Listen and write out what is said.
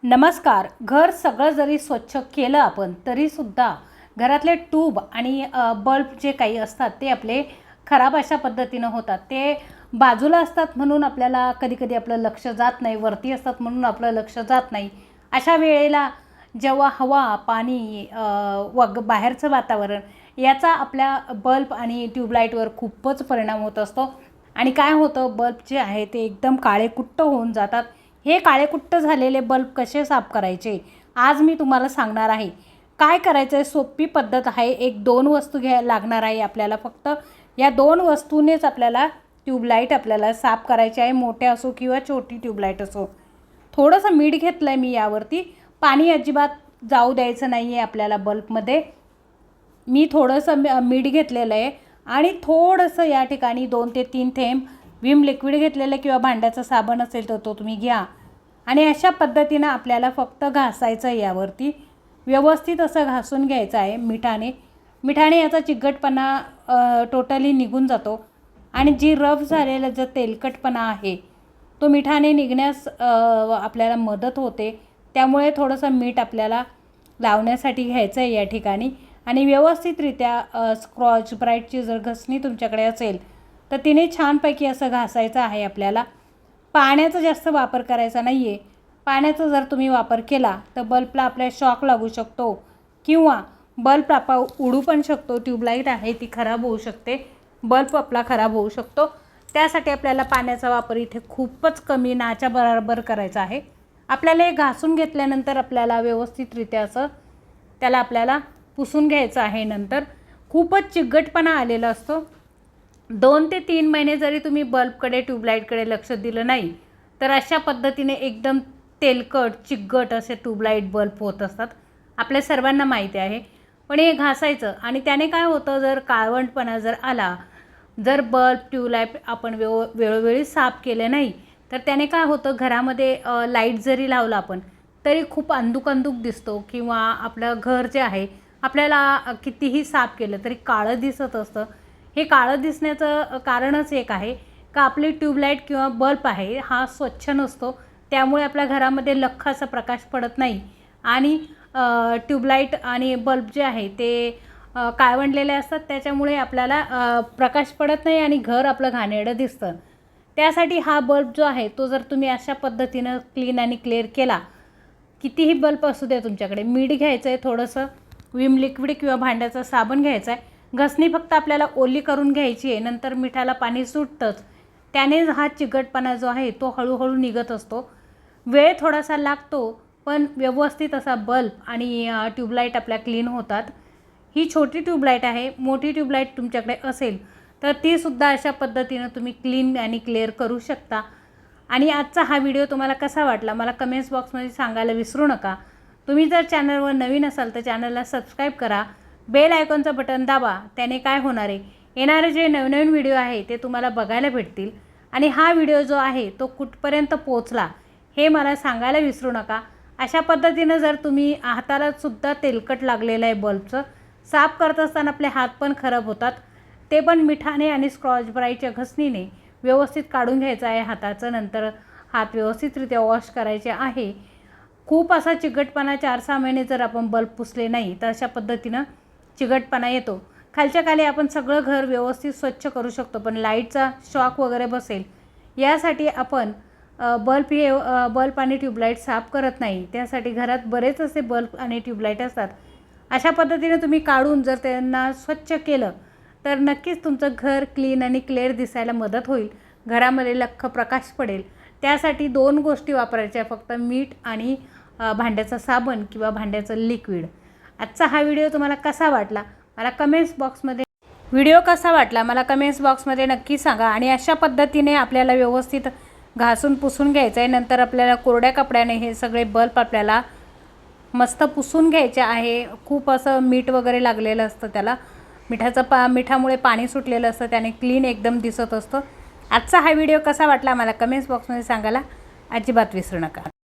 नमस्कार. घर सगळं जरी स्वच्छ केलं आपण तरीसुद्धा घरातले ट्यूब आणि बल्ब जे काही असतात ते आपले खराब अशा पद्धतीनं होतात. ते बाजूला असतात म्हणून आपल्याला कधीकधी आपलं लक्ष जात नाही, वरती असतात म्हणून आपलं लक्ष जात नाही. अशा वेळेला जेव्हा हवा, पाणी बाहेरचं वातावरण याचा आपल्या बल्ब आणि ट्यूबलाईटवर खूपच परिणाम होत असतो. आणि काय होतं, बल्ब जे आहे ते एकदम काळेकुट्ट होऊन जातात. हे काळेकुट्ट झालेले बल्ब कसे साफ करायचे आज मी तुम्हाला सांगणार आहे. काय करायचं आहे, सोपी पद्धत आहे. 1-2 वस्तू लागणार आहे आपल्याला. फक्त या 2 वस्तूनेच आपल्याला ट्यूबलाईट आपल्याला साफ करायची आहे, मोठे असो किंवा छोटी ट्यूबलाईट असो. थोडंसं मीठ घेतलं आहे मी यावरती. पाणी अजिबात जाऊ द्यायचं नाही आहे आपल्याला बल्बमध्ये. मी थोडंसं मीठ घेतलेलं आहे आणि थोडंसं या ठिकाणी 2 ते 3 थेंब विम लिक्विड घेतलेलं किंवा भांड्याचा साबण असेल तर तो तुम्ही घ्या. आणि अशा पद्धतीनं आपल्याला फक्त घासायचं आहे. यावरती व्यवस्थित असं घासून घ्यायचं आहे मिठाने याचा चिकटपणा टोटली निघून जातो. आणि जी रफ झालेला जो तेलकटपणा आहे तो मिठाने निघण्यास आपल्याला मदत होते. त्यामुळे थोडंसं मीठ आपल्याला लावण्यासाठी घ्यायचं आहे या ठिकाणी. आणि व्यवस्थितरित्या स्क्रॉच ब्राईटची जर घसणी तुमच्याकडे असेल तर तिने छानपैकी असं घासायचं आहे आपल्याला. पाण्याचा जास्त वापर करायचा नाही आहे. पाण्याचा जर तुम्ही वापर केला तर बल्बला आपल्या शॉक लागू शकतो किंवा बल्ब आपला उडू पण शकतो. ट्यूबलाईट आहे ती खराब होऊ शकते, बल्ब आपला खराब होऊ शकतो. त्यासाठी आपल्याला पाण्याचा वापर इथे खूपच कमी, नाच्या बरोबर करायचा आहे. आपल्याला हे घासून घेतल्यानंतर आपल्याला व्यवस्थितरित्या असं त्याला आपल्याला पुसून घ्यायचं आहे. नंतर खूपच चिकटपणा आलेला असतो. 2 ते 3 महिने जरी तुम्ही बल्बकडे ट्यूबलाईटकडे लक्ष दिलं नाही तर अशा पद्धतीने एकदम तेलकट चिकट असे ट्यूबलाईट बल्ब होत असतात. आपल्या सर्वांना माहिती आहे. पण हे घासायचं आणि त्याने काय होतं, जर काळवंटपणा जर आला, जर बल्ब ट्यूबलाईट आपण वेळोवेळी साफ केले नाही तर त्याने काय होतं, घरामध्ये लाईट जरी लावला आपण तरी खूप अंधुक दिसतो. किंवा आपलं घर जे आहे आपल्याला कितीही साफ केलं तरी काळं दिसत असतं. हे काळं दिसण्याचं कारणच एक आहे का आपली ट्यूबलाईट किंवा बल्ब आहे हा स्वच्छ नसतो. त्यामुळे आपल्या घरामध्ये लख्खाचा प्रकाश पडत नाही. आणि ट्यूबलाईट आणि बल्ब जे आहे ते काळवंडलेले असतात. त्याच्यामुळे आपल्याला प्रकाश पडत नाही आणि घर आपलं घाणेरडं दिसतं. त्यासाठी हा बल्ब जो आहे तो जर तुम्ही अशा पद्धतीनं क्लीन आणि क्लिअर केला, कितीही बल्ब असू द्या तुमच्याकडे, मीठ घ्यायचं आहे, थोडंसं विम लिक्विड किंवा भांड्याचा साबण घ्यायचा आहे. घसणी फक्त आपल्याला ओली करून घ्यायची आहे. नंतर मिठाला पाणी सुटतंच. त्याने हा चिकटपणा जो आहे तो हळूहळू निघत असतो. वेळ थोडासा लागतो पण व्यवस्थित असा बल्ब आणि ट्यूबलाईट आपल्या क्लीन होतात. ही छोटी ट्यूबलाईट आहे. मोठी ट्यूबलाईट तुमच्याकडे असेल तर तीसुद्धा अशा पद्धतीनं तुम्ही क्लीन आणि क्लिअर करू शकता. आणि आजचा हा व्हिडिओ तुम्हाला कसा वाटला मला कमेंट्स बॉक्समध्ये सांगायला विसरू नका. तुम्ही जर चॅनलवर नवीन असाल तर चॅनलला सबस्क्राईब करा, बेल आयकॉनचं बटन दाबा. त्याने काय होणार आहे, येणारे जे नवनवीन व्हिडिओ आहे ते तुम्हाला बघायला भेटतील. आणि हा व्हिडिओ जो आहे तो कुठपर्यंत पोचला हे मला सांगायला विसरू नका. अशा पद्धतीनं जर तुम्ही हाताला सुद्धा तेलकट लागलेलं आहे बल्बचं, साफ करत असताना आपले हात पण खराब होतात, ते पण मिठाने आणि स्क्रॉच ब्राईटच्या घसणीने व्यवस्थित काढून घ्यायचं आहे हाताचं. नंतर हात व्यवस्थितरित्या वॉश करायचे आहे. खूप असा चिकटपणा 4-6 महिने जर आपण बल्ब पुसले नाही तर अशा पद्धतीनं चिकटपणा येतो. खालच्या खाली आपण सगळं घर व्यवस्थित स्वच्छ करू शकतो पण लाईटचा शॉक वगैरे बसेल यासाठी आपण बल्ब आणि ट्यूबलाईट साफ करत नाही. त्यासाठी घरात बरेच असे बल्ब आणि ट्यूबलाईट असतात. अशा पद्धतीने तुम्ही काढून जर त्यांना स्वच्छ केलं तर नक्कीच तुमचं घर क्लीन आणि क्लिअर दिसायला मदत होईल. घरामध्ये लख्ख प्रकाश पडेल. त्यासाठी 2 गोष्टी वापरायच्या, फक्त मीठ आणि भांड्याचा साबण किंवा भांड्याचं लिक्विड. आजचा हा व्हिडिओ तुम्हाला कसा वाटला मला कमेंट्स बॉक्समध्ये नक्की सांगा. आणि अशा पद्धतीने आपल्याला व्यवस्थित घासून पुसून घ्यायचं आहे. नंतर आपल्याला कोरड्या कपड्याने हे सगळे बल्ब आपल्याला मस्त पुसून घ्यायचे आहे. खूप असं मीठ वगैरे लागलेलं असतं त्याला, मिठामुळे पाणी सुटलेलं असतं, त्याने क्लीन एकदम दिसत असतं. आजचा हा व्हिडिओ कसा वाटला मला कमेंट्स बॉक्समध्ये सांगायला अजिबात विसरू नका.